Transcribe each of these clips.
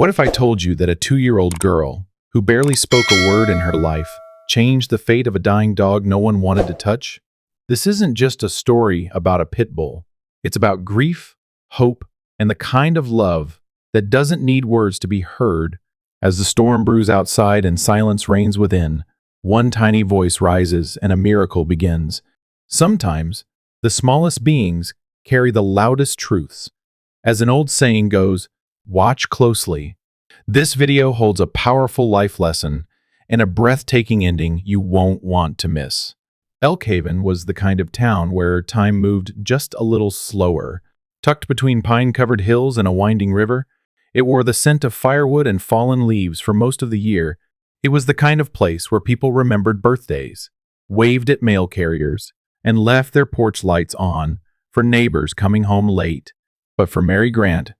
What if I told you that a 2-year-old girl, who barely spoke a word in her life, changed the fate of a dying dog no one wanted to touch? This isn't just a story about a pit bull. It's about grief, hope, and the kind of love that doesn't need words to be heard. As the storm brews outside and silence reigns within, one tiny voice rises and a miracle begins. Sometimes, the smallest beings carry the loudest truths. As an old saying goes, watch closely. This video holds a powerful life lesson and a breathtaking ending you won't want to miss. Elkhaven was the kind of town where time moved just a little slower. Tucked between pine-covered hills and a winding river, it wore the scent of firewood and fallen leaves for most of the year. It was the kind of place where people remembered birthdays, waved at mail carriers, and left their porch lights on for neighbors coming home late. But for Mary Grant,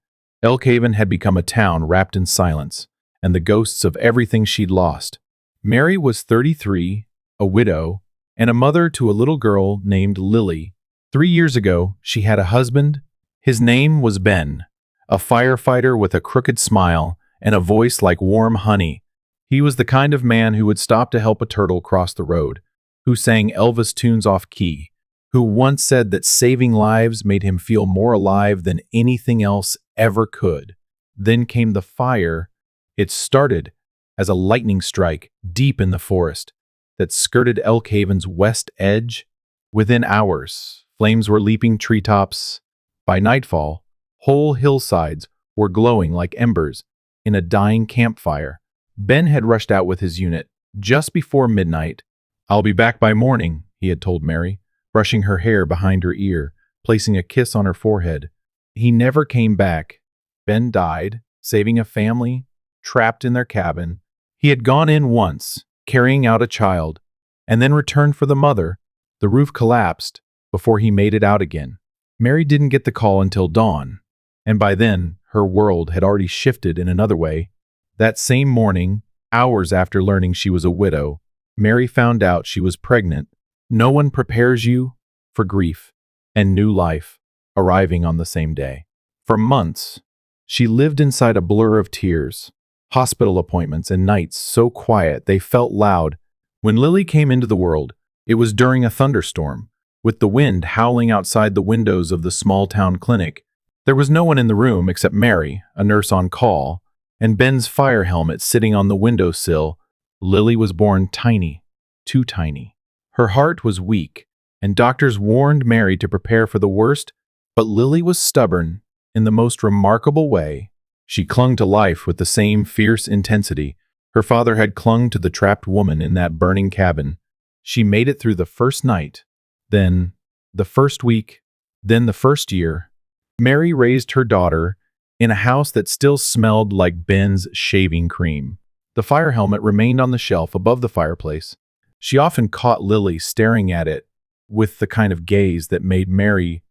Elkhaven had become a town wrapped in silence and the ghosts of everything she'd lost. Mary was 33, a widow, and a mother to a little girl named Lily. 3 years ago, she had a husband. His name was Ben, a firefighter with a crooked smile and a voice like warm honey. He was the kind of man who would stop to help a turtle cross the road, who sang Elvis tunes off key, who once said that saving lives made him feel more alive than anything else ever could. Then came the fire. It started as a lightning strike deep in the forest that skirted Elkhaven's west edge. Within hours, flames were leaping treetops. By nightfall, whole hillsides were glowing like embers in a dying campfire. Ben had rushed out with his unit just before midnight. "I'll be back by morning," he had told Mary, brushing her hair behind her ear, placing a kiss on her forehead. He never came back. Ben died, saving a family trapped in their cabin. He had gone in once, carrying out a child, and then returned for the mother. The roof collapsed before he made it out again. Mary didn't get the call until dawn, and by then, her world had already shifted in another way. That same morning, hours after learning she was a widow, Mary found out she was pregnant. No one prepares you for grief and new life arriving on the same day. For months, she lived inside a blur of tears, hospital appointments, and nights so quiet they felt loud. When Lily came into the world, it was during a thunderstorm, with the wind howling outside the windows of the small-town clinic. There was no one in the room except Mary, a nurse on call, and Ben's fire helmet sitting on the windowsill. Lily was born tiny, too tiny. Her heart was weak, and doctors warned Mary to prepare for the worst, but Lily was stubborn in the most remarkable way. She clung to life with the same fierce intensity her father had clung to the trapped woman in that burning cabin. She made it through the first night, then the first week, then the first year. Mary raised her daughter in a house that still smelled like Ben's shaving cream. The fire helmet remained on the shelf above the fireplace. She often caught Lily staring at it with the kind of gaze that made Mary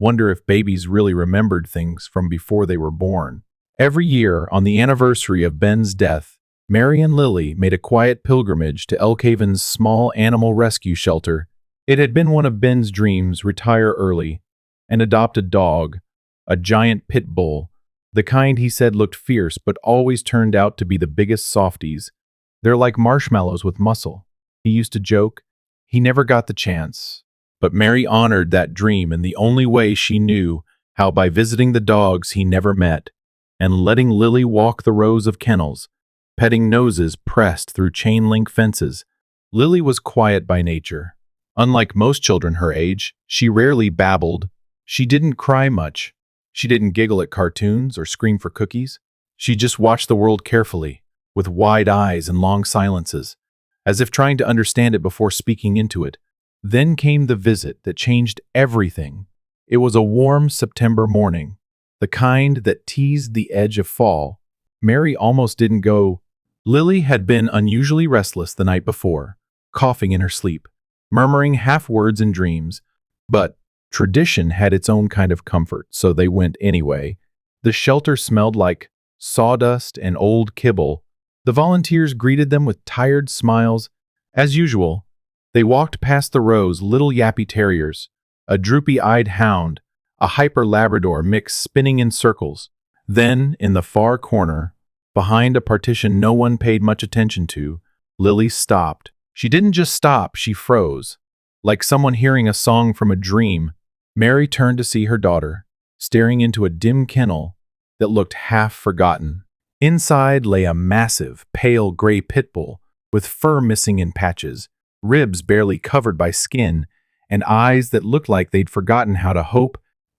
wonder if babies really remembered things from before they were born. Every year, on the anniversary of Ben's death, Mary and Lily made a quiet pilgrimage to Elkhaven's small animal rescue shelter. It had been one of Ben's dreams retire early and adopt a dog, a giant pit bull, the kind he said looked fierce but always turned out to be the biggest softies. They're like marshmallows with muscle, he used to joke. He never got the chance. But Mary honored that dream in the only way she knew how, by visiting the dogs he never met and letting Lily walk the rows of kennels, petting noses pressed through chain-link fences. Lily was quiet by nature. Unlike most children her age, she rarely babbled. She didn't cry much. She didn't giggle at cartoons or scream for cookies. She just watched the world carefully, with wide eyes and long silences, as if trying to understand it before speaking into it. Then came the visit that changed everything. It was a warm September morning, the kind that teased the edge of fall. Mary almost didn't go. Lily had been unusually restless the night before, coughing in her sleep, murmuring half-words in dreams. But tradition had its own kind of comfort, so they went anyway. The shelter smelled like sawdust and old kibble. The volunteers greeted them with tired smiles. As usual, they walked past the rows, little yappy terriers, a droopy-eyed hound, a hyper Labrador mix spinning in circles. Then, in the far corner, Behind a partition no one paid much attention to, Lily stopped. She didn't just stop, she froze. Like someone hearing a song from a dream, Mary turned to see her daughter, staring into a dim kennel that looked half forgotten. Inside lay a massive, pale gray pit bull with fur missing in patches, ribs barely covered by skin, and eyes that looked like they'd forgotten how to hope.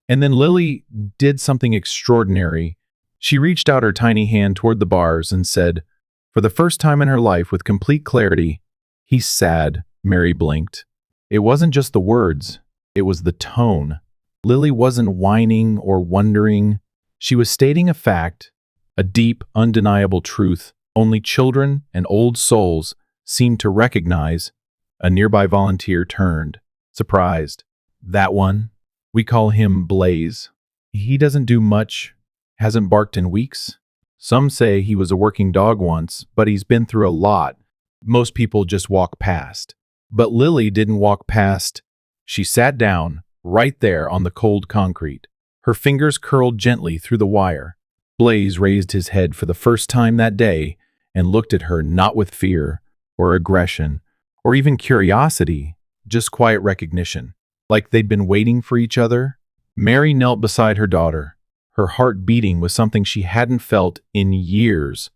And then Lily did something extraordinary. She reached out her tiny hand toward the bars and said, for the first time in her life with complete clarity, "He's sad." Mary blinked. It wasn't just the words, it was the tone. Lily wasn't whining or wondering. She was stating a fact, a deep, undeniable truth only children and old souls seemed to recognize. A nearby volunteer turned, surprised. That one? We call him Blaze. He doesn't do much, hasn't barked in weeks. Some say he was a working dog once, but he's been through a lot. Most people just walk past. But Lily didn't walk past. She sat down, right there on the cold concrete. Her fingers curled gently through the wire. Blaze raised his head for the first time that day and looked at her not with fear or aggression or even curiosity, just quiet recognition, like they'd been waiting for each other. Mary knelt beside her daughter, her heart beating with something she hadn't felt in years.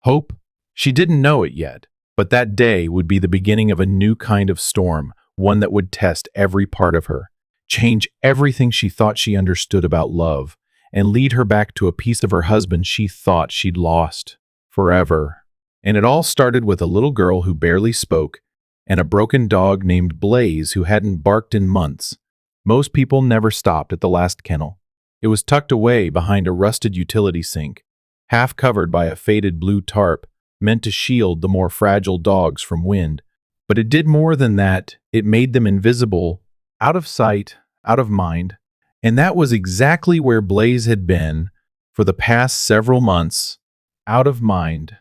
Hope? She didn't know it yet, but that day would be the beginning of a new kind of storm, one that would test every part of her, change everything she thought she understood about love, and lead her back to a piece of her husband she thought she'd lost forever. And it all started with a little girl who barely spoke and a broken dog named Blaze who hadn't barked in months. Most people never stopped at the last kennel. It was tucked away behind a rusted utility sink, half covered by a faded blue tarp meant to shield the more fragile dogs from wind. But it did more than that. It made them invisible, out of sight, out of mind. And that was exactly where Blaze had been for the past several months. Out of mind,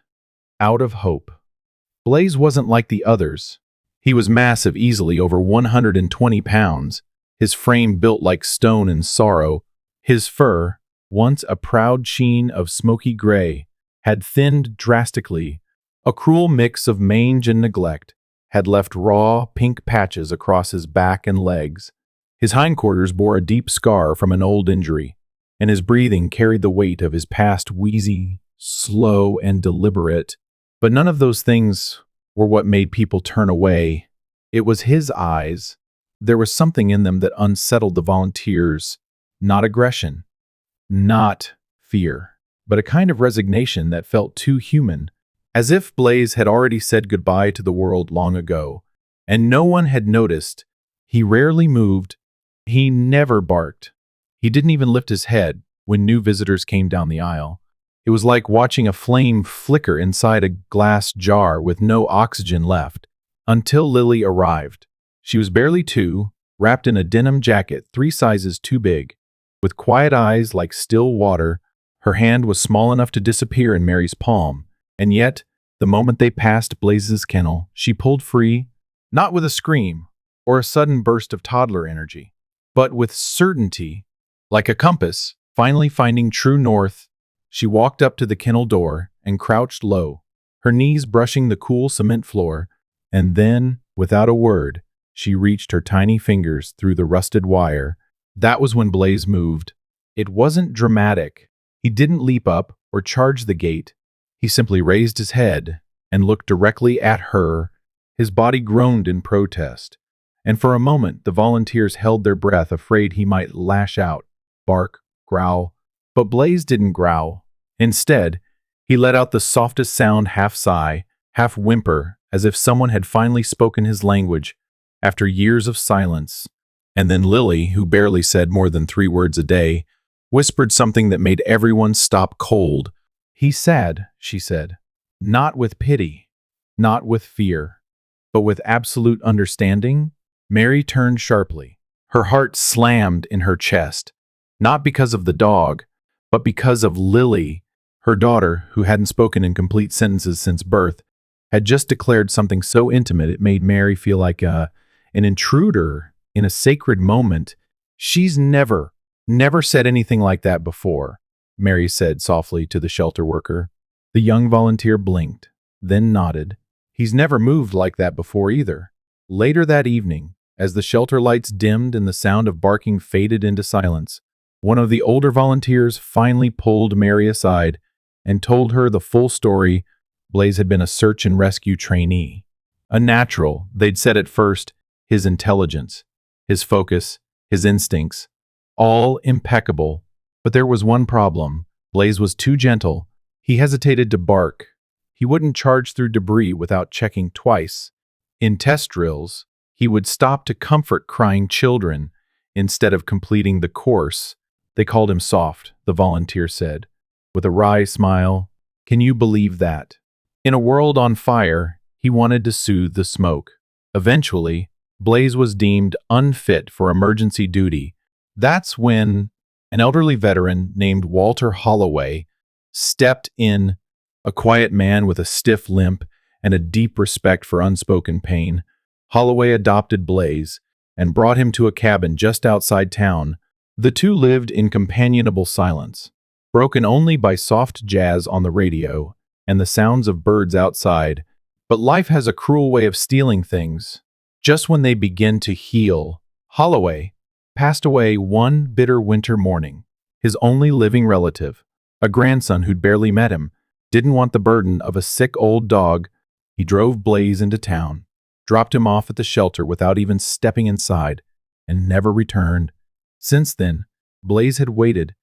out of hope. Blaze wasn't like the others. He was massive, easily over 120 pounds, his frame built like stone in sorrow. His fur, once a proud sheen of smoky gray, had thinned drastically. A cruel mix of mange and neglect had left raw, pink patches across his back and legs. His hindquarters bore a deep scar from an old injury, and his breathing carried the weight of his past, wheezy, slow, and deliberate. But none of those things were what made people turn away. It was his eyes. There was something in them that unsettled the volunteers. Not aggression, not fear, but a kind of resignation that felt too human, as if Blaze had already said goodbye to the world long ago, and no one had noticed. He rarely moved. He never barked. He didn't even lift his head when new visitors came down the aisle. It was like watching a flame flicker inside a glass jar with no oxygen left. Until Lily arrived. She was barely 2, wrapped in a denim jacket 3 sizes too big. With quiet eyes like still water, her hand was small enough to disappear in Mary's palm. And yet, the moment they passed Blaze's kennel, she pulled free, not with a scream or a sudden burst of toddler energy, but with certainty, like a compass, finally finding true north. She walked up to the kennel door and crouched low, her knees brushing the cool cement floor, and then, without a word, she reached her tiny fingers through the rusted wire. That was when Blaze moved. It wasn't dramatic. He didn't leap up or charge the gate. He simply raised his head and looked directly at her. His body groaned in protest, and for a moment the volunteers held their breath, afraid he might lash out, bark, growl. But Blaze didn't growl. Instead, he let out the softest sound, half sigh, half whimper, as if someone had finally spoken his language after years of silence. And then Lily, who barely said more than 3 words a day, whispered something that made everyone stop cold. "He's sad," she said. Not with pity, not with fear, but with absolute understanding. Mary turned sharply. Her heart slammed in her chest, not because of the dog, but because of Lily. Her daughter, who hadn't spoken in complete sentences since birth, had just declared something so intimate it made Mary feel like an intruder in a sacred moment. "She's never said anything like that before," Mary said softly to the shelter worker. The young volunteer blinked, then nodded. He's never moved like that before either. Later that evening, as the shelter lights dimmed and the sound of barking faded into silence, one of the older volunteers finally pulled Mary aside and told her the full story. Blaze had been a search and rescue trainee. A natural, they'd said at first, his intelligence, his focus, his instincts, all impeccable. But there was one problem. Blaze was too gentle. He hesitated to bark. He wouldn't charge through debris without checking twice. In test drills, he would stop to comfort crying children instead of completing the course. They called him soft, the volunteer said, with a wry smile. Can you believe that? In a world on fire, he wanted to soothe the smoke. Eventually, Blaze was deemed unfit for emergency duty. That's when an elderly veteran named Walter Holloway stepped in, a quiet man with a stiff limp and a deep respect for unspoken pain. Holloway adopted Blaze and brought him to a cabin just outside town. The two lived in companionable silence, broken only by soft jazz on the radio and the sounds of birds outside. But life has a cruel way of stealing things. Just when they begin to heal, Holloway passed away one bitter winter morning. His only living relative, a grandson who'd barely met him, didn't want the burden of a sick old dog. He drove Blaze into town, dropped him off at the shelter without even stepping inside, and never returned. Since then, Blaze had waited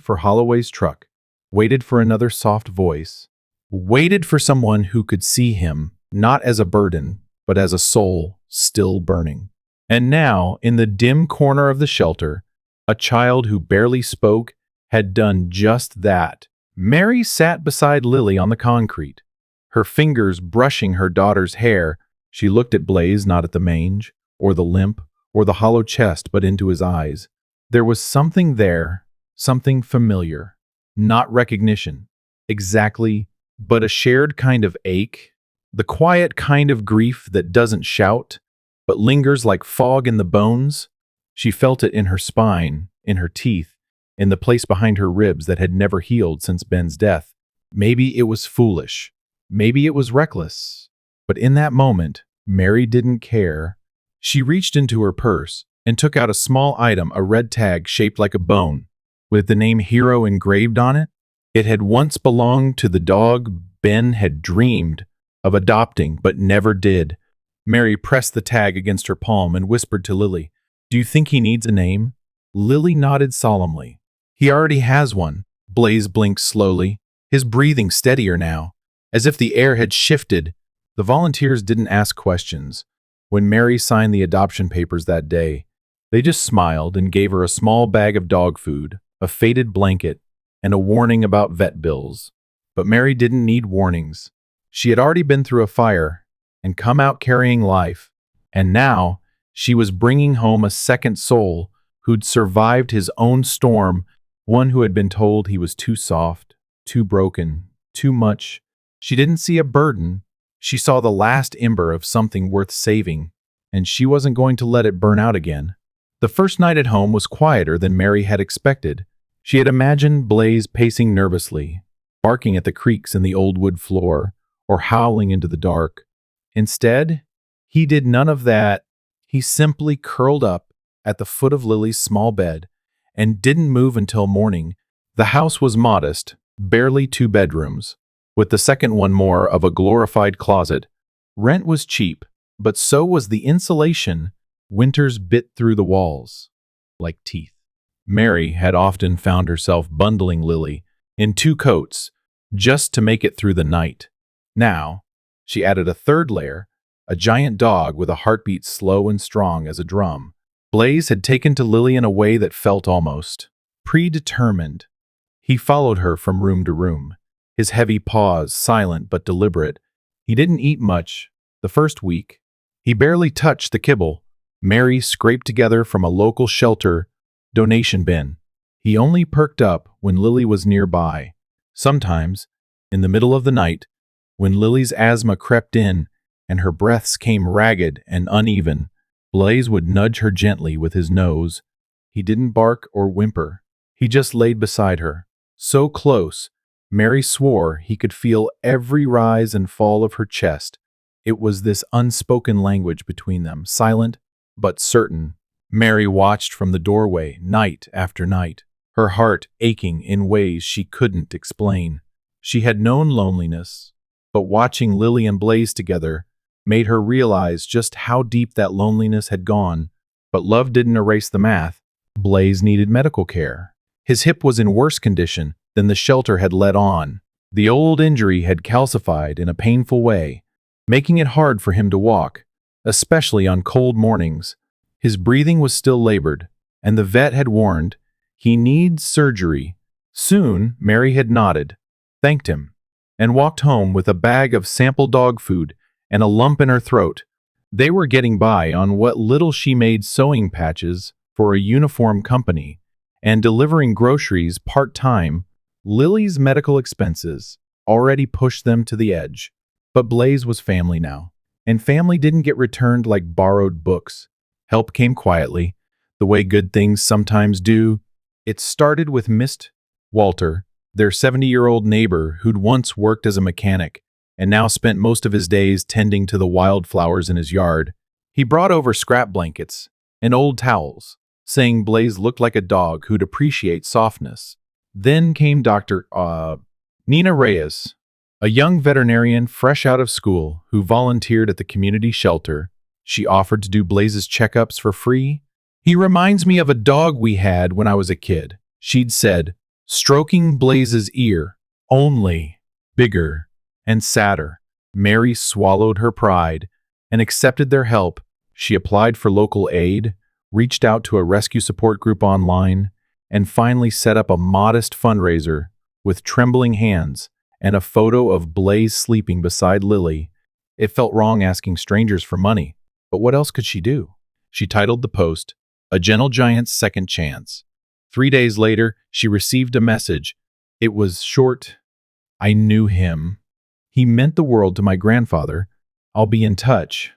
for Holloway's truck, waited for another soft voice, waited for someone who could see him, not as a burden, but as a soul still burning. And now, in the dim corner of the shelter, a child who barely spoke had done just that. Mary sat beside Lily on the concrete, her fingers brushing her daughter's hair. She looked at Blaze, not at the mange, or the limp, or the hollow chest, but into his eyes. There was something there, something familiar. Not recognition, exactly, but a shared kind of ache, the quiet kind of grief that doesn't shout, but lingers like fog in the bones. She felt it in her spine, in her teeth, in the place behind her ribs that had never healed since Ben's death. Maybe it was foolish. Maybe it was reckless. But in that moment, Mary didn't care. She reached into her purse and took out a small item, a red tag shaped like a bone, with the name Hero engraved on it. It had once belonged to the dog Ben had dreamed of adopting but never did. Mary pressed the tag against her palm and whispered to Lily, "Do you think he needs a name?" Lily nodded solemnly. "He already has one." Blaze blinked slowly, his breathing steadier now, as if the air had shifted. The volunteers didn't ask questions. When Mary signed the adoption papers that day, they just smiled and gave her a small bag of dog food, a faded blanket, and a warning about vet bills. But Mary didn't need warnings. She had already been through a fire and come out carrying life, and now she was bringing home a second soul who'd survived his own storm, one who had been told he was too soft, too broken, too much. She didn't see a burden. She saw the last ember of something worth saving, and she wasn't going to let it burn out again. The first night at home was quieter than Mary had expected. She had imagined Blaze pacing nervously, barking at the creaks in the old wood floor, or howling into the dark. Instead, he did none of that. He simply curled up at the foot of Lily's small bed and didn't move until morning. The house was modest, barely 2 bedrooms, with the second one more of a glorified closet. Rent was cheap, but so was the insulation. Winters bit through the walls like teeth. Mary had often found herself bundling Lily in 2 coats just to make it through the night. Now, she added a third layer, a giant dog with a heartbeat slow and strong as a drum. Blaze had taken to Lily in a way that felt almost predetermined. He followed her from room to room, his heavy paws silent but deliberate. He didn't eat much the first week. He barely touched the kibble Mary scraped together from a local shelter donation bin. He only perked up when Lily was nearby. Sometimes, in the middle of the night, when Lily's asthma crept in and her breaths came ragged and uneven, Blaze would nudge her gently with his nose. He didn't bark or whimper. He just laid beside her, so close, Mary swore he could feel every rise and fall of her chest. It was this unspoken language between them, silent but certain. Mary watched from the doorway night after night, her heart aching in ways she couldn't explain. She had known loneliness, but watching Lily and Blaze together made her realize just how deep that loneliness had gone. But love didn't erase the math. Blaze needed medical care. His hip was in worse condition than the shelter had let on. The old injury had calcified in a painful way, making it hard for him to walk, especially on cold mornings. His breathing was still labored, and the vet had warned he needs surgery. Soon, Mary had nodded, thanked him, and walked home with a bag of sample dog food and a lump in her throat. They were getting by on what little she made sewing patches for a uniform company and delivering groceries part-time. Lily's medical expenses already pushed them to the edge. But Blaze was family now, and family didn't get returned like borrowed books. Help came quietly, the way good things sometimes do. It started with Mr. Walter, their 70-year-old neighbor who'd once worked as a mechanic and now spent most of his days tending to the wildflowers in his yard. He brought over scrap blankets and old towels, saying Blaze looked like a dog who'd appreciate softness. Then came Dr. Nina Reyes, a young veterinarian fresh out of school who volunteered at the community shelter. She offered to do Blaze's checkups for free. "He reminds me of a dog we had when I was a kid," she'd said, stroking Blaze's ear, only bigger and sadder. Mary swallowed her pride and accepted their help. She applied for local aid, reached out to a rescue support group online, and finally set up a modest fundraiser with trembling hands and a photo of Blaze sleeping beside Lily. It felt wrong asking strangers for money, but what else could she do? She titled the post, "A Gentle Giant's Second Chance." 3 days later, she received a message. It was short. "I knew him. He meant the world to my grandfather. I'll be in touch.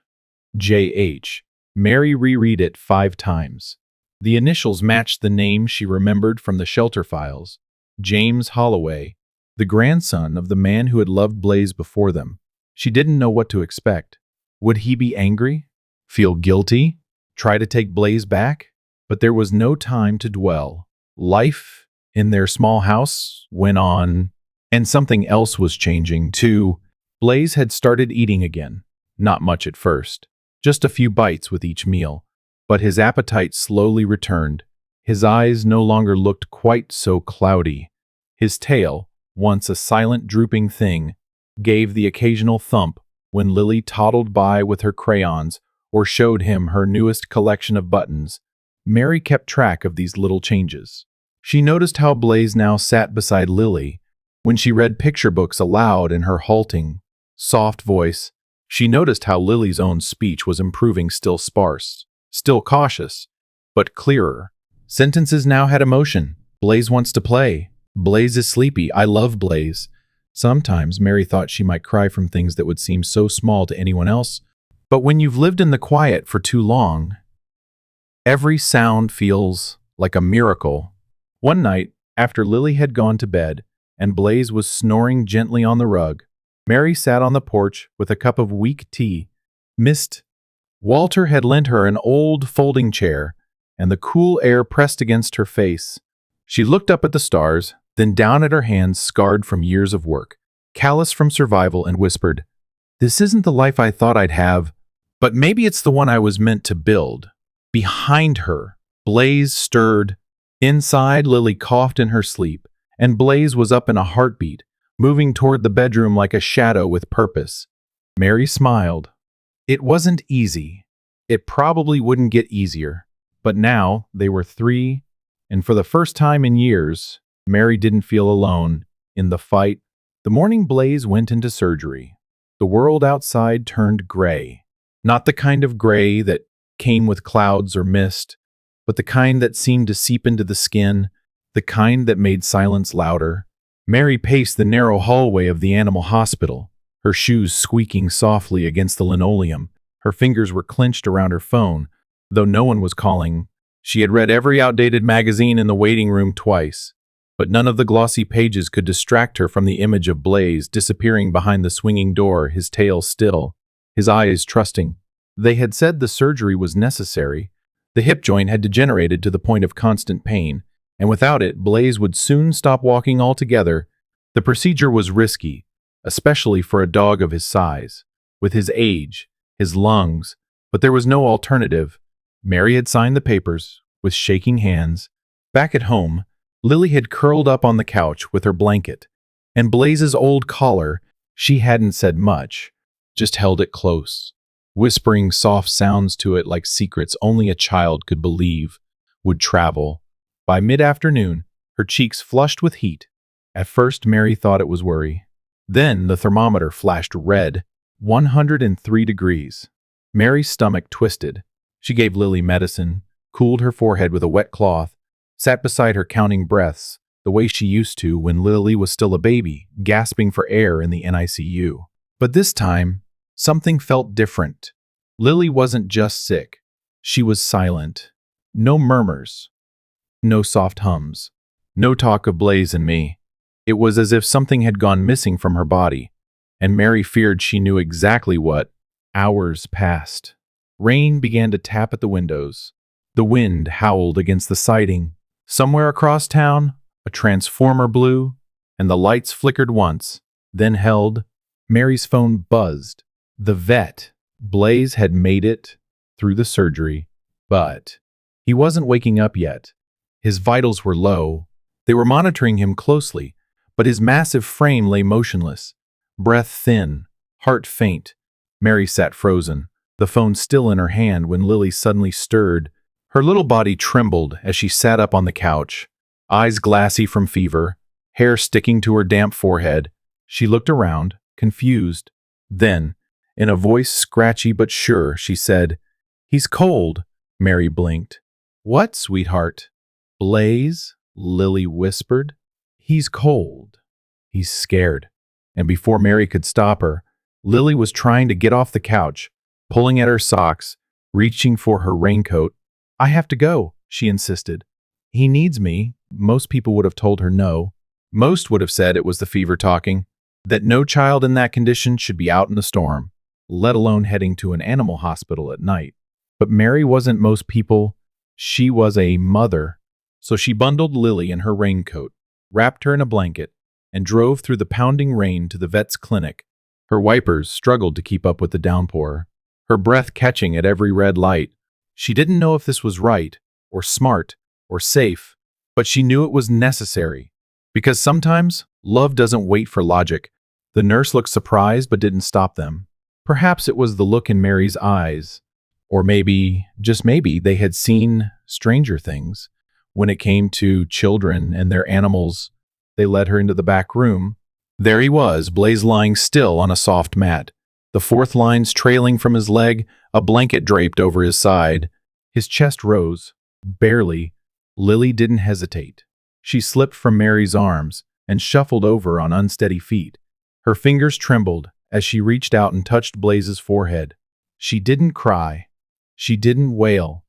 J.H." Mary reread it 5 times. The initials matched the name she remembered from the shelter files. James Holloway, the grandson of the man who had loved Blaze before them. She didn't know what to expect. Would he be angry? Feel guilty? Try to take Blaze back? But there was no time to dwell. Life in their small house went on, and something else was changing too. Blaze had started eating again. Not much at first. Just a few bites with each meal. But his appetite slowly returned. His eyes no longer looked quite so cloudy. His tail, once a silent drooping thing, gave the occasional thump when Lily toddled by with her crayons or showed him her newest collection of buttons. Mary kept track of these little changes. She noticed how Blaze now sat beside Lily when she read picture books aloud in her halting, soft voice. She noticed how Lily's own speech was improving, still sparse, still cautious, but clearer. Sentences now had emotion. "Blaze wants to play. Blaze is sleepy. I love Blaze." Sometimes Mary thought she might cry from things that would seem so small to anyone else. But when you've lived in the quiet for too long, every sound feels like a miracle. One night, after Lily had gone to bed and Blaze was snoring gently on the rug, Mary sat on the porch with a cup of weak tea. Mr. Walter had lent her an old folding chair, and the cool air pressed against her face. She looked up at the stars, then down at her hands scarred from years of work, callous from survival, and whispered, "This isn't the life I thought I'd have, but maybe it's the one I was meant to build." Behind her, Blaze stirred. Inside, Lily coughed in her sleep, and Blaze was up in a heartbeat, moving toward the bedroom like a shadow with purpose. Mary smiled. It wasn't easy. It probably wouldn't get easier. But now they were 3, and for the first time in years, Mary didn't feel alone in the fight. The morning Blaze went into surgery. The world outside turned gray. Not the kind of gray that came with clouds or mist, but the kind that seemed to seep into the skin, the kind that made silence louder. Mary paced the narrow hallway of the animal hospital, her shoes squeaking softly against the linoleum. Her fingers were clenched around her phone, though no one was calling. She had read every outdated magazine in the waiting room twice. But none of the glossy pages could distract her from the image of Blaze disappearing behind the swinging door, his tail still, his eyes trusting. They had said the surgery was necessary. The hip joint had degenerated to the point of constant pain, and without it, Blaze would soon stop walking altogether. The procedure was risky, especially for a dog of his size, with his age, his lungs, but there was no alternative. Mary had signed the papers, with shaking hands. Back at home, Lily had curled up on the couch with her blanket, and Blaze's old collar. She hadn't said much, just held it close, whispering soft sounds to it like secrets only a child could believe would travel. By mid-afternoon, her cheeks flushed with heat. At first, Mary thought it was worry. Then the thermometer flashed red, 103 degrees. Mary's stomach twisted. She gave Lily medicine, cooled her forehead with a wet cloth, sat beside her counting breaths, the way she used to when Lily was still a baby, gasping for air in the NICU. But this time, something felt different. Lily wasn't just sick. She was silent. No murmurs. No soft hums. No talk of Blaze and me. It was as if something had gone missing from her body, and Mary feared she knew exactly what. Hours passed. Rain began to tap at the windows. The wind howled against the siding. Somewhere across town, a transformer blew, and the lights flickered once, then held. Mary's phone buzzed. The vet. Blaze had made it through the surgery, but he wasn't waking up yet. His vitals were low. They were monitoring him closely, but his massive frame lay motionless, breath thin, heart faint. Mary sat frozen, the phone still in her hand when Lily suddenly stirred. Her little body trembled as she sat up on the couch, eyes glassy from fever, hair sticking to her damp forehead. She looked around, confused. Then, in a voice scratchy but sure, she said, "He's cold." Mary blinked. "What, sweetheart?" "Blaze," Lily whispered. "He's cold. He's scared." And before Mary could stop her, Lily was trying to get off the couch, pulling at her socks, reaching for her raincoat. "I have to go," she insisted. "He needs me." Most people would have told her no. Most would have said it was the fever talking, that no child in that condition should be out in the storm, let alone heading to an animal hospital at night. But Mary wasn't most people. She was a mother. So she bundled Lily in her raincoat, wrapped her in a blanket, and drove through the pounding rain to the vet's clinic. Her wipers struggled to keep up with the downpour, her breath catching at every red light. She didn't know if this was right, or smart, or safe, but she knew it was necessary. Because sometimes, love doesn't wait for logic. The nurse looked surprised but didn't stop them. Perhaps it was the look in Mary's eyes. Or maybe, just maybe, they had seen stranger things. When it came to children and their animals, they led her into the back room. There he was, Blaze lying still on a soft mat, the fourth lines trailing from his leg, a blanket draped over his side. His chest rose, barely. Lily didn't hesitate. She slipped from Mary's arms and shuffled over on unsteady feet. Her fingers trembled as she reached out and touched Blaze's forehead. She didn't cry. She didn't wail.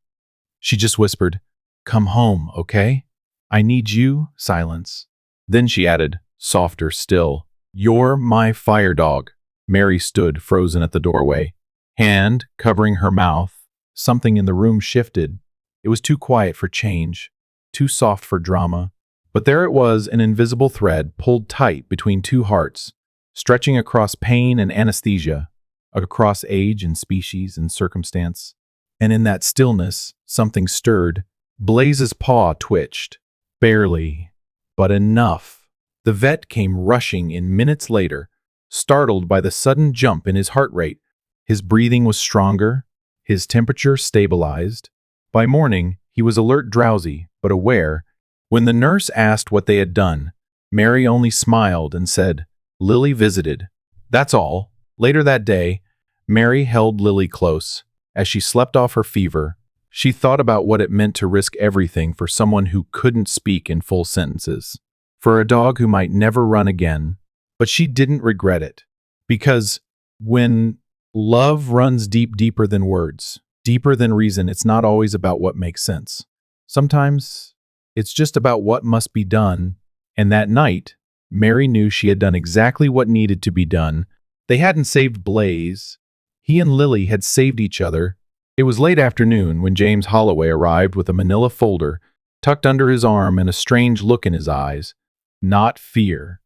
She just whispered, "Come home, okay? I need you." Silence. Then she added, softer still, "You're my fire dog." Mary stood frozen at the doorway, hand covering her mouth. Something in the room shifted. It was too quiet for change, too soft for drama. But there it was, an invisible thread pulled tight between two hearts, stretching across pain and anesthesia, across age and species and circumstance. And in that stillness, something stirred. Blaze's paw twitched. Barely, but enough. The vet came rushing in minutes later, startled by the sudden jump in his heart rate. His breathing was stronger, his temperature stabilized. By morning, he was alert, drowsy, but aware. When the nurse asked what they had done, Mary only smiled and said, "Lily visited." That's all. Later that day, Mary held Lily close. As she slept off her fever, she thought about what it meant to risk everything for someone who couldn't speak in full sentences, for a dog who might never run again. But she didn't regret it, because when love runs deeper than words, deeper than reason, it's not always about what makes sense. Sometimes it's just about what must be done And that night, Mary knew she had done exactly what needed to be done. They hadn't saved Blaze. He and Lily had saved each other. It was late afternoon when James Holloway arrived with a manila folder tucked under his arm and a strange look in his eyes. Not fear.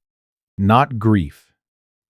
Not grief.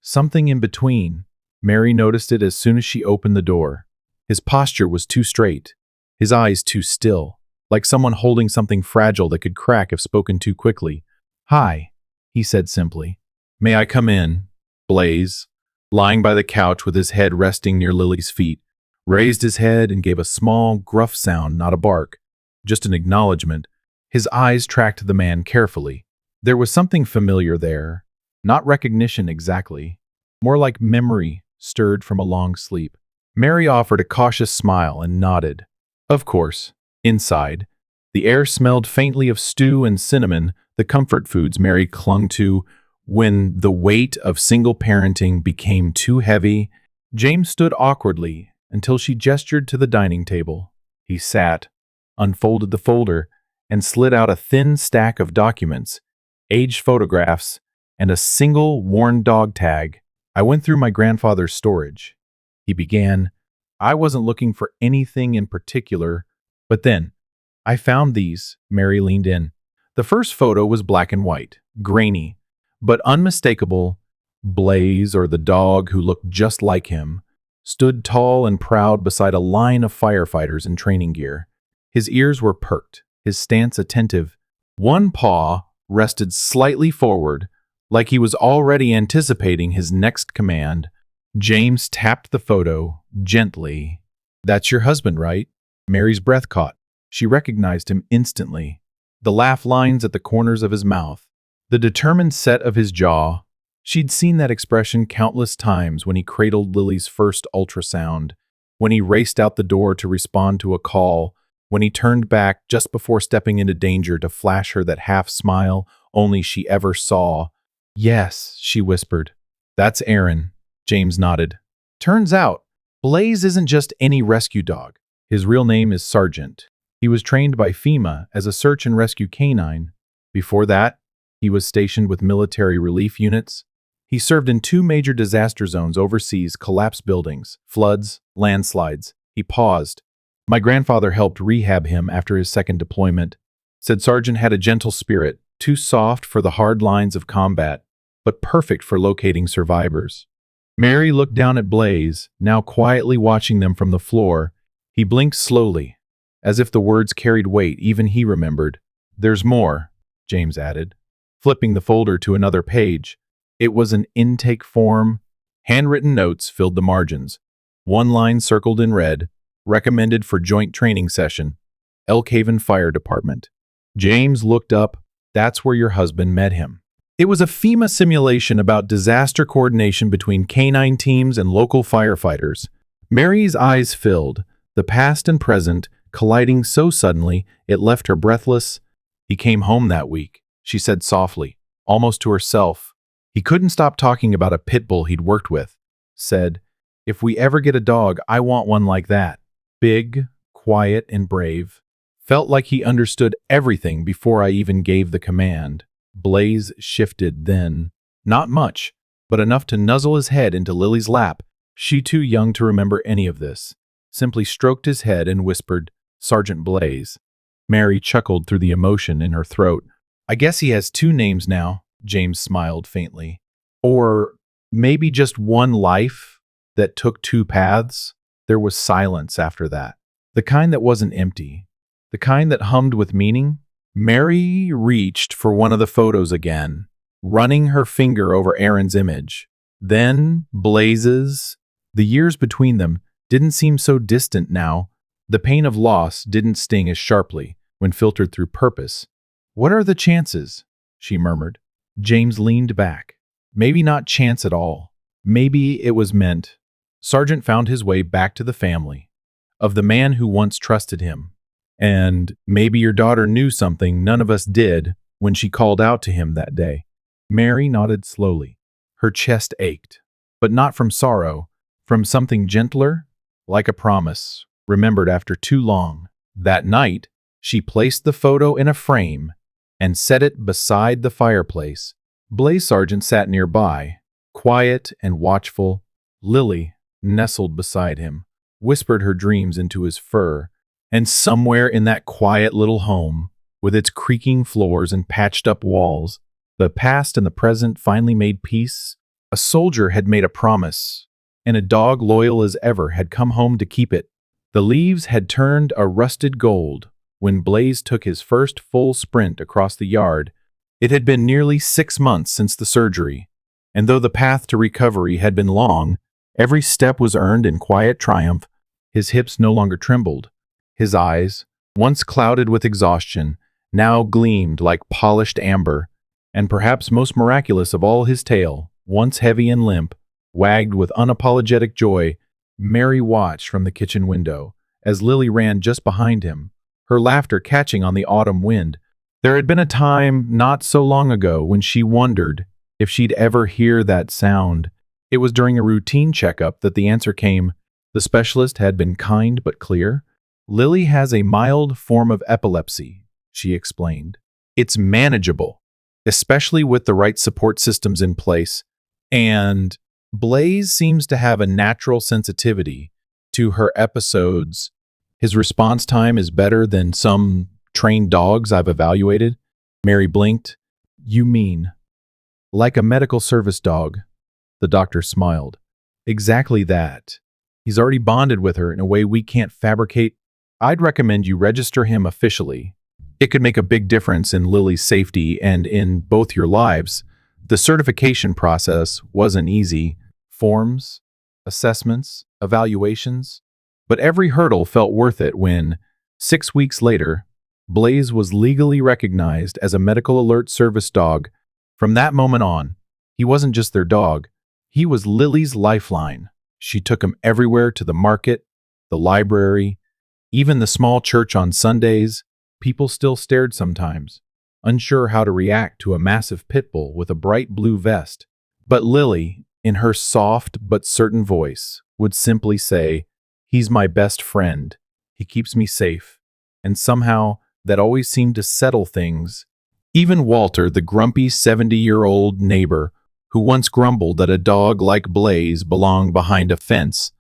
Something in between. Mary noticed it as soon as she opened the door. His posture was too straight, his eyes too still, like someone holding something fragile that could crack if spoken too quickly. "Hi," he said simply. "May I come in?" Blaze, lying by the couch with his head resting near Lily's feet, raised his head and gave a small, gruff sound, not a bark, just an acknowledgement. His eyes tracked the man carefully. There was something familiar there, not recognition exactly, more like memory stirred from a long sleep. Mary offered a cautious smile and nodded. Of course, inside, the air smelled faintly of stew and cinnamon, the comfort foods Mary clung to when the weight of single parenting became too heavy. James stood awkwardly until she gestured to the dining table. He sat, unfolded the folder, and slid out a thin stack of documents, aged photographs, and a single worn dog tag. "I went through my grandfather's storage," he began. "I wasn't looking for anything in particular, but then I found these." Mary leaned in. The first photo was black and white, grainy, but unmistakable. Blaze, or the dog who looked just like him, stood tall and proud beside a line of firefighters in training gear. His ears were perked, his stance attentive. One paw rested slightly forward, like he was already anticipating his next command. James tapped the photo gently. "That's your husband, right?" Mary's breath caught. She recognized him instantly. The laugh lines at the corners of his mouth, the determined set of his jaw. She'd seen that expression countless times when he cradled Lily's first ultrasound, when he raced out the door to respond to a call, when he turned back just before stepping into danger to flash her that half smile only she ever saw. "Yes," she whispered. "That's Aaron." James nodded. "Turns out, Blaze isn't just any rescue dog. His real name is Sergeant. He was trained by FEMA as a search and rescue canine. Before that, he was stationed with military relief units. He served in 2 major disaster zones overseas, collapsed buildings, floods, landslides." He paused. "My grandfather helped rehab him after his second deployment. Said Sergeant had a gentle spirit, too soft for the hard lines of combat, but perfect for locating survivors." Mary looked down at Blaze, now quietly watching them from the floor. He blinked slowly, as if the words carried weight even he remembered. "There's more," James added, flipping the folder to another page. It was an intake form. Handwritten notes filled the margins. One line circled in red, "Recommended for joint training session, Elk Haven Fire Department." James looked up. "That's where your husband met him." It was a FEMA simulation about disaster coordination between canine teams and local firefighters. Mary's eyes filled, the past and present colliding so suddenly it left her breathless. "He came home that week," she said softly, almost to herself. "He couldn't stop talking about a pit bull he'd worked with. Said, 'If we ever get a dog, I want one like that. Big, quiet, and brave.' Felt like he understood everything before I even gave the command." Blaze shifted then. Not much, but enough to nuzzle his head into Lily's lap. She, too young to remember any of this, simply stroked his head and whispered, "Sergeant Blaze." Mary chuckled through the emotion in her throat. "I guess he has 2 names now," James smiled faintly. "Or maybe just one life that took 2 paths." There was silence after that. The kind that wasn't empty. The kind that hummed with meaning. Mary reached for one of the photos again, running her finger over Aaron's image. Then Blaze's. The years between them didn't seem so distant now. The pain of loss didn't sting as sharply when filtered through purpose. "What are the chances?" she murmured. James leaned back. Maybe not chance at all. Maybe it was meant. Sergeant found his way back to the family of the man who once trusted him. And maybe your daughter knew something none of us did when she called out to him that day. Mary nodded slowly. Her chest ached, but not from sorrow, from something gentler, like a promise, remembered after too long. That night, she placed the photo in a frame and set it beside the fireplace. Blaze Sargent sat nearby, quiet and watchful. Lily, nestled beside him, whispered her dreams into his fur, and somewhere in that quiet little home, with its creaking floors and patched-up walls, the past and the present finally made peace. A soldier had made a promise, and a dog loyal as ever had come home to keep it. The leaves had turned a rusted gold when Blaze took his first full sprint across the yard. It had been nearly 6 months since the surgery, and though the path to recovery had been long, every step was earned in quiet triumph. His hips no longer trembled. His eyes, once clouded with exhaustion, now gleamed like polished amber, and perhaps most miraculous of all, his tail, once heavy and limp, wagged with unapologetic joy. Mary watched from the kitchen window as Lily ran just behind him, her laughter catching on the autumn wind. There had been a time not so long ago when she wondered if she'd ever hear that sound. It was during a routine checkup that the answer came. The specialist had been kind but clear. Lily has a mild form of epilepsy, she explained. It's manageable, especially with the right support systems in place. And Blaze seems to have a natural sensitivity to her episodes. His response time is better than some trained dogs I've evaluated. Mary blinked. You mean like a medical service dog? The doctor smiled. Exactly that. He's already bonded with her in a way we can't fabricate. I'd recommend you register him officially. It could make a big difference in Lily's safety and in both your lives. The certification process wasn't easy. Forms, assessments, evaluations. But every hurdle felt worth it when, 6 weeks later, Blaze was legally recognized as a medical alert service dog. From that moment on, he wasn't just their dog. He was Lily's lifeline. She took him everywhere, to the market, the library, even the small church on Sundays. People still stared sometimes, unsure how to react to a massive pit bull with a bright blue vest. But Lily, in her soft but certain voice, would simply say, "He's my best friend. He keeps me safe." And somehow, that always seemed to settle things. Even Walter, the grumpy 70-year-old neighbor, who once grumbled that a dog like Blaze belonged behind a fence,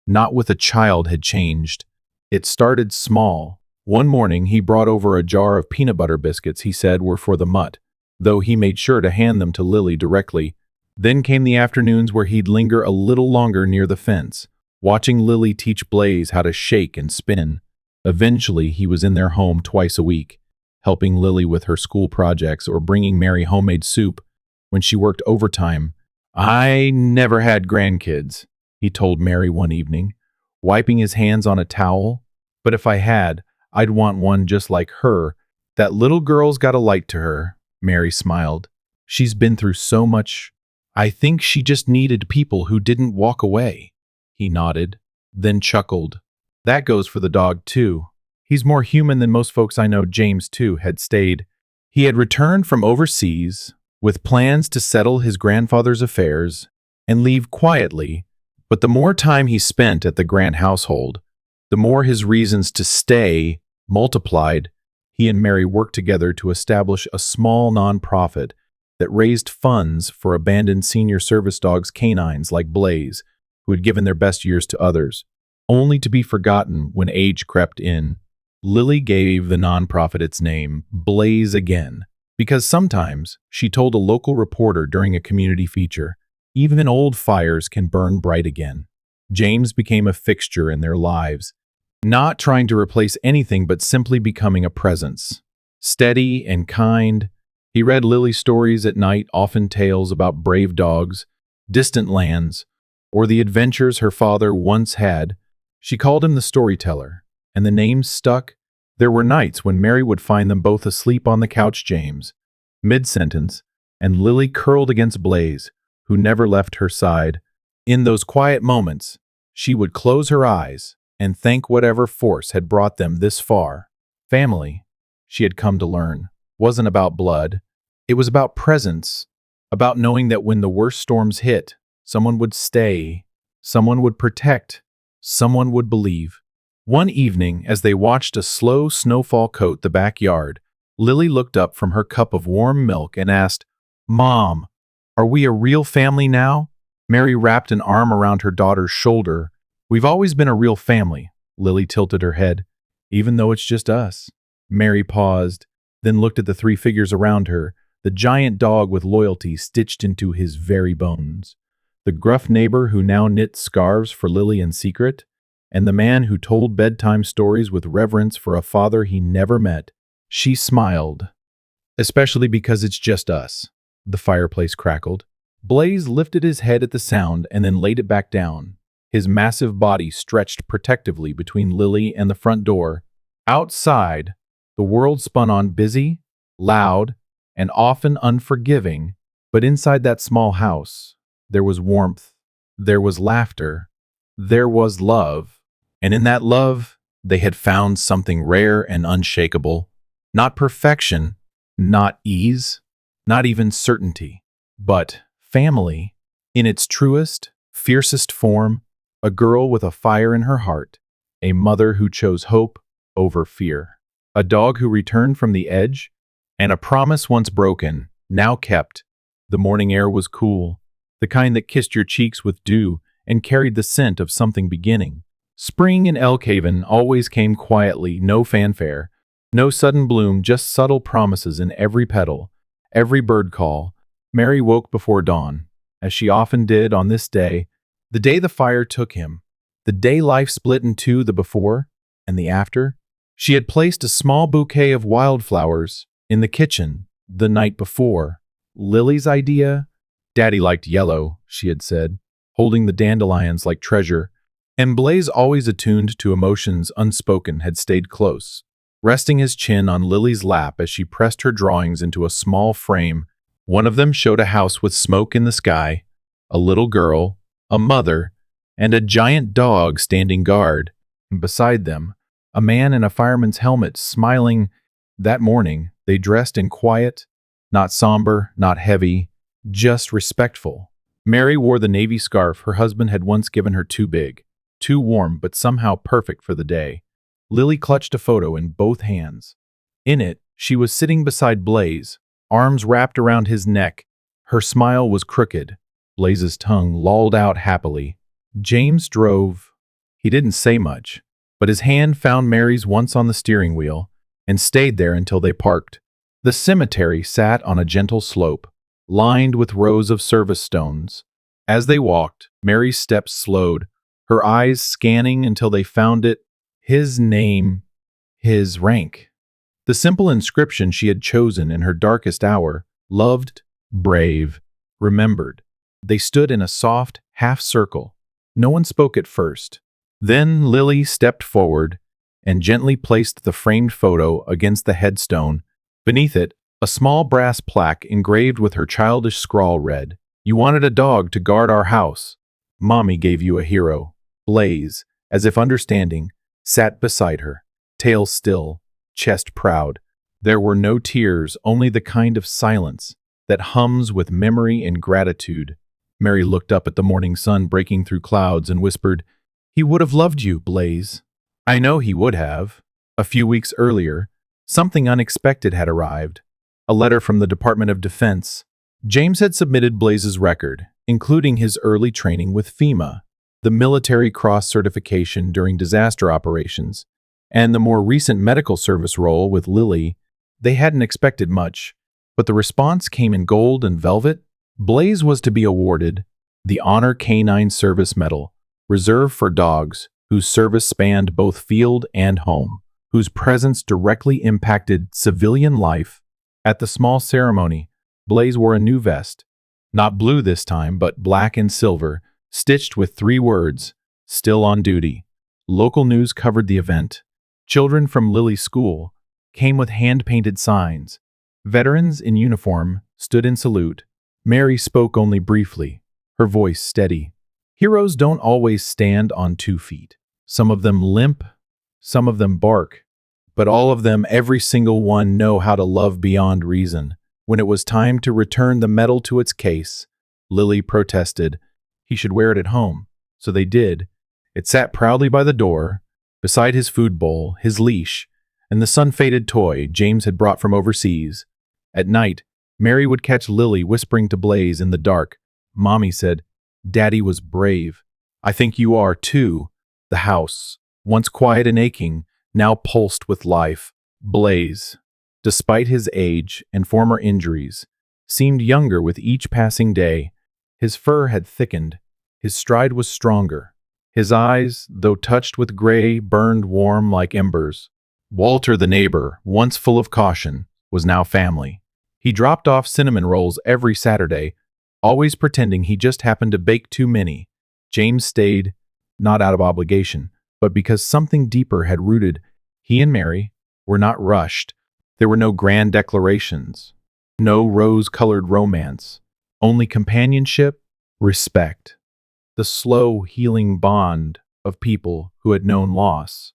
not with a child, had changed. It started small. One morning, he brought over a jar of peanut butter biscuits he said were for the mutt, though he made sure to hand them to Lily directly. Then came the afternoons where he'd linger a little longer near the fence, watching Lily teach Blaze how to shake and spin. Eventually, he was in their home twice a week, helping Lily with her school projects or bringing Mary homemade soup when she worked overtime. "I never had grandkids," he told Mary one evening, wiping his hands on a towel. "But if I had, I'd want one just like her. That little girl's got a light to her," Mary smiled. "She's been through so much. I think she just needed people who didn't walk away." He nodded, then chuckled. "That goes for the dog, too. He's more human than most folks I know." James, too, had stayed. He had returned from overseas with plans to settle his grandfather's affairs and leave quietly, but the more time he spent at the Grant household, the more his reasons to stay multiplied. He and Mary worked together to establish a small nonprofit that raised funds for abandoned senior service dogs, canines like Blaze, who had given their best years to others, only to be forgotten when age crept in. Lily gave the nonprofit its name, Blaze Again, because sometimes, she told a local reporter during a community feature, even old fires can burn bright again. James became a fixture in their lives, not trying to replace anything but simply becoming a presence. Steady and kind, he read Lily stories at night, often tales about brave dogs, distant lands, or the adventures her father once had. She called him the storyteller, and the name stuck. There were nights when Mary would find them both asleep on the couch, James, mid-sentence, and Lily curled against Blaze, who never left her side. In those quiet moments, she would close her eyes and thank whatever force had brought them this far. Family, she had come to learn, wasn't about blood. It was about presence, about knowing that when the worst storms hit, someone would stay, someone would protect, someone would believe. One evening, as they watched a slow snowfall coat the backyard, Lily looked up from her cup of warm milk and asked, "Mom, are we a real family now?" Mary wrapped an arm around her daughter's shoulder. "We've always been a real family." Lily tilted her head. "Even though it's just us." Mary paused, then looked at the three figures around her, the giant dog with loyalty stitched into his very bones, the gruff neighbor who now knit scarves for Lily in secret, and the man who told bedtime stories with reverence for a father he never met. She smiled. "Especially because it's just us." The fireplace crackled. Blaze lifted his head at the sound and then laid it back down. His massive body stretched protectively between Lily and the front door. Outside, the world spun on, busy, loud, and often unforgiving, but inside that small house, there was warmth, there was laughter, there was love, and in that love, they had found something rare and unshakable. Not perfection, not ease, not even certainty, but family. In its truest, fiercest form, a girl with a fire in her heart, a mother who chose hope over fear, a dog who returned from the edge, and a promise once broken, now kept. The morning air was cool, the kind that kissed your cheeks with dew and carried the scent of something beginning. Spring in Elkhaven always came quietly, no fanfare, no sudden bloom, just subtle promises in every petal, every bird call. Mary woke before dawn, as she often did on this day, the day the fire took him, the day life split in two, the before and the after. She had placed a small bouquet of wildflowers in the kitchen the night before. Lily's idea? Daddy liked yellow, she had said, holding the dandelions like treasure, and Blaze, always attuned to emotions unspoken, had stayed close, resting his chin on Lily's lap as she pressed her drawings into a small frame. One of them showed a house with smoke in the sky, a little girl, a mother, and a giant dog standing guard. And beside them, a man in a fireman's helmet smiling. That morning, they dressed in quiet, not somber, not heavy, just respectful. Mary wore the navy scarf her husband had once given her, too big, too warm, but somehow perfect for the day. Lily clutched a photo in both hands. In it, she was sitting beside Blaze, arms wrapped around his neck. Her smile was crooked. Blaze's tongue lolled out happily. James drove. He didn't say much, but his hand found Mary's once on the steering wheel and stayed there until they parked. The cemetery sat on a gentle slope, lined with rows of service stones. As they walked, Mary's steps slowed, her eyes scanning until they found it. His name, his rank. The simple inscription she had chosen in her darkest hour: loved, brave, remembered. They stood in a soft half circle. No one spoke at first. Then Lily stepped forward and gently placed the framed photo against the headstone. Beneath it, a small brass plaque engraved with her childish scrawl read, "You wanted a dog to guard our house. Mommy gave you a hero." Blaze, as if understanding, sat beside her, tail still, chest proud. There were no tears, only the kind of silence that hums with memory and gratitude. Mary looked up at the morning sun breaking through clouds and whispered, "He would have loved you, Blaze." I know he would have. A few weeks earlier, something unexpected had arrived. A letter from the Department of Defense. James had submitted Blaze's record, including his early training with FEMA, the military cross certification during disaster operations, and the more recent medical service role with Lily. They hadn't expected much, but the response came in gold and velvet. Blaze was to be awarded the Honor Canine Service Medal, reserved for dogs whose service spanned both field and home, whose presence directly impacted civilian life. At the small ceremony, Blaze wore a new vest, not blue this time, but black and silver, stitched with 3 words, "Still on duty." Local news covered the event. Children from Lily's school came with hand-painted signs. Veterans in uniform stood in salute. Mary spoke only briefly, her voice steady. Heroes don't always stand on 2 feet. Some of them limp, some of them bark, but all of them, every single one, know how to love beyond reason. When it was time to return the medal to its case, Lily protested. He should wear it at home. So they did. It sat proudly by the door, beside his food bowl, his leash, and the sun-faded toy James had brought from overseas. At night, Mary would catch Lily whispering to Blaze in the dark. Mommy said, "Daddy was brave. I think you are, too." The house, once quiet and aching, now pulsed with life. Blaze, despite his age and former injuries, seemed younger with each passing day. His fur had thickened. His stride was stronger. His eyes, though touched with gray, burned warm like embers. Walter, the neighbor, once full of caution, was now family. He dropped off cinnamon rolls every Saturday, always pretending he just happened to bake too many. James stayed, not out of obligation, but because something deeper had rooted. He and Mary were not rushed. There were no grand declarations, no rose-colored romance, only companionship, respect, the slow, healing bond of people who had known loss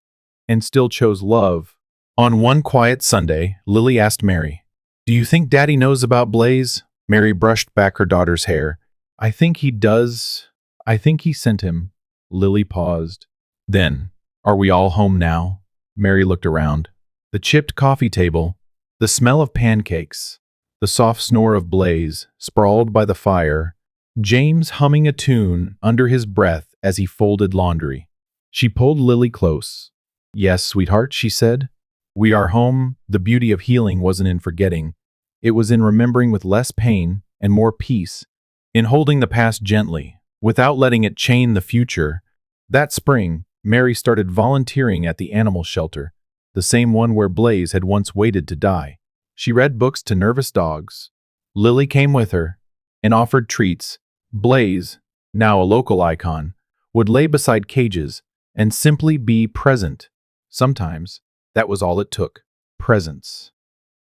and still chose love. On one quiet Sunday, Lily asked Mary, "Do you think Daddy knows about Blaze?" Mary brushed back her daughter's hair. "I think he does. I think he sent him." Lily paused. Then, "Are we all home now?" Mary looked around. The chipped coffee table, the smell of pancakes, the soft snore of Blaze sprawled by the fire, James humming a tune under his breath as he folded laundry. She pulled Lily close. "Yes, sweetheart," she said. "We are home." The beauty of healing wasn't in forgetting. It was in remembering with less pain and more peace, in holding the past gently, without letting it chain the future. That spring, Mary started volunteering at the animal shelter, the same one where Blaze had once waited to die. She read books to nervous dogs. Lily came with her and offered treats. Blaze, now a local icon, would lay beside cages and simply be present. Sometimes, that was all it took. Presence.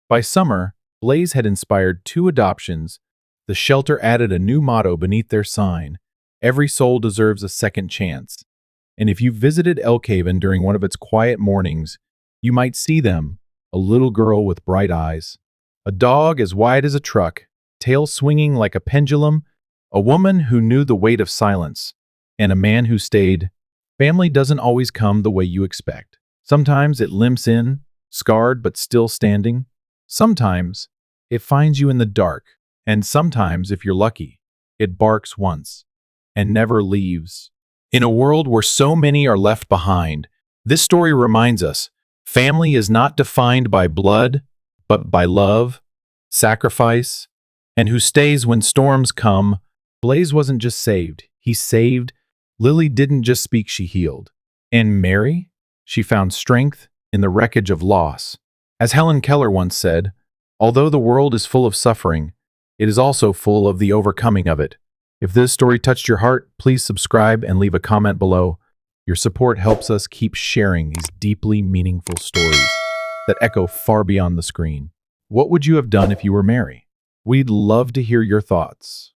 By summer, Blaze had inspired 2 adoptions. The shelter added a new motto beneath their sign: "Every soul deserves a second chance." And if you visited Elk Haven during one of its quiet mornings, you might see them: a little girl with bright eyes, a dog as wide as a truck, tail swinging like a pendulum, a woman who knew the weight of silence, and a man who stayed. Family doesn't always come the way you expect. Sometimes it limps in, scarred but still standing. Sometimes it finds you in the dark, and sometimes, if you're lucky, it barks once and never leaves. In a world where so many are left behind, this story reminds us family is not defined by blood, but by love, sacrifice, and who stays when storms come. Blaze wasn't just saved, he saved. Lily didn't just speak, she healed. And Mary? She found strength in the wreckage of loss. As Helen Keller once said, although the world is full of suffering, it is also full of the overcoming of it. If this story touched your heart, please subscribe and leave a comment below. Your support helps us keep sharing these deeply meaningful stories that echo far beyond the screen. What would you have done if you were Mary? We'd love to hear your thoughts.